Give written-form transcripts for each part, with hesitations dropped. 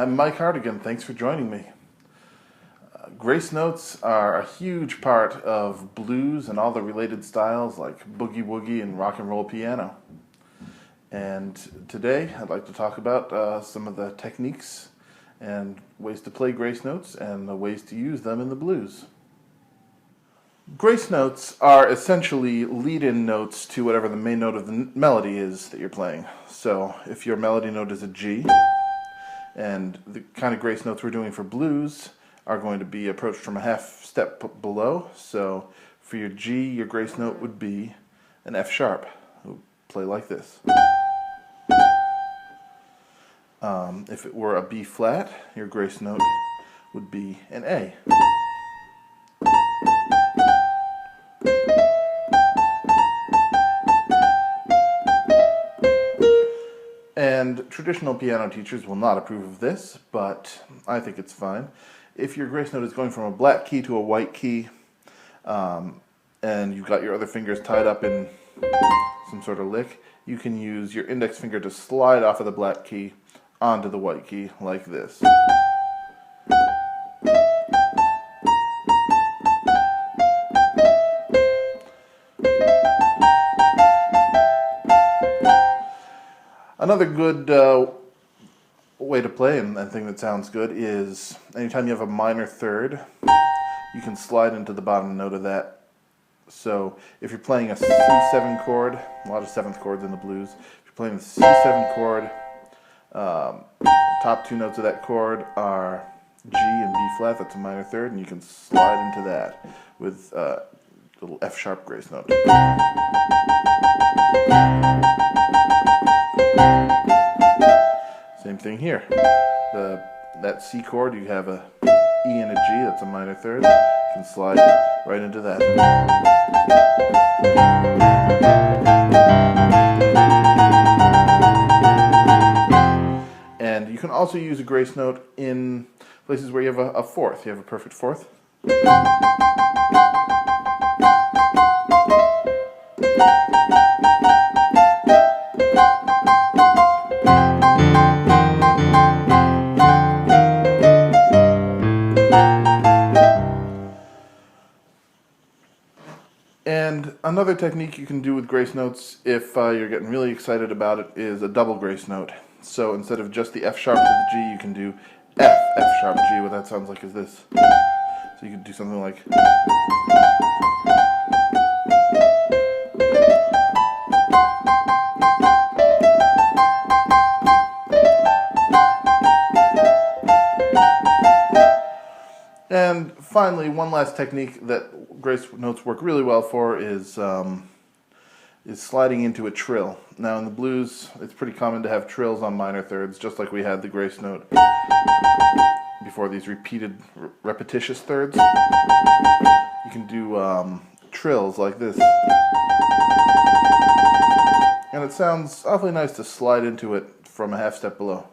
I'm Mike Hartigan. Thanks for joining me. Grace notes are a huge part of blues and all the related styles like boogie-woogie and rock and roll piano. And today I'd like to talk about some of the techniques and ways to play grace notes and the ways to use them in the blues. Grace notes are essentially lead-in notes to whatever the main note of the melody is that you're playing. So if your melody note is a G, and the kind of grace notes we're doing for blues are going to be approached from a half step below. So for your G, your grace note would be an F sharp. It would play like this. If it were a B flat, your grace note would be an A. And traditional piano teachers will not approve of this, but I think it's fine. If your grace note is going from a black key to a white key, and you've got your other fingers tied up in some sort of lick, you can use your index finger to slide off of the black key onto the white key like this. Another good way to play, and I think that sounds good, is anytime you have a minor third, you can slide into the bottom note of that. So if you're playing a C7 chord, a lot of seventh chords in the blues, if you're playing the C7 chord, top two notes of that chord are G and B flat, that's a minor third, and you can slide into that with a little F sharp grace note. Same thing here. That C chord, you have a E and a G, that's a minor third. You can slide right into that. And you can also use a grace note in places where you have a fourth. You have a perfect fourth. And another technique you can do with grace notes, if you're getting really excited about it, is a double grace note. So instead of just the F sharp to the G, you can do F, F sharp, G. What that sounds like is this. So you could do something like... And finally, one last technique that grace notes work really well for is sliding into a trill. Now in the blues, it's pretty common to have trills on minor thirds, just like we had the grace note before these repeated, repetitious thirds. You can do trills like this. And it sounds awfully nice to slide into it from a half step below.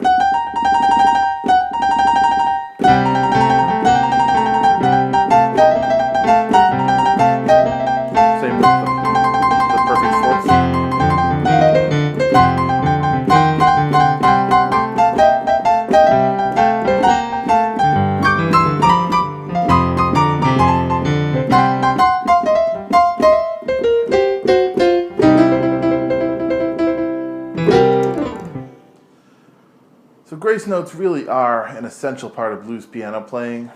So grace notes really are an essential part of blues piano playing,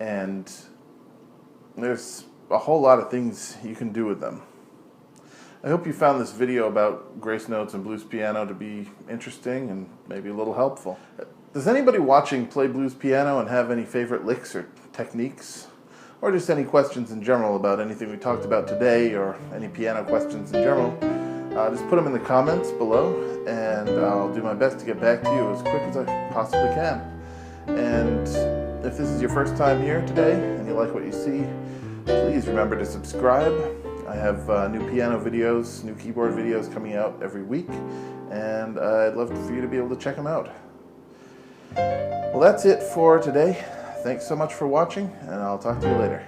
and there's a whole lot of things you can do with them. I hope you found this video about grace notes and blues piano to be interesting and maybe a little helpful. Does anybody watching play blues piano and have any favorite licks or techniques? Or just any questions in general about anything we talked about today, or any piano questions in general? Just put them in the comments below, and I'll do my best to get back to you as quick as I possibly can. And if this is your first time here today and you like what you see, please remember to subscribe. I have new piano videos, new keyboard videos coming out every week, and I'd love for you to be able to check them out. Well, that's it for today. Thanks so much for watching, and I'll talk to you later.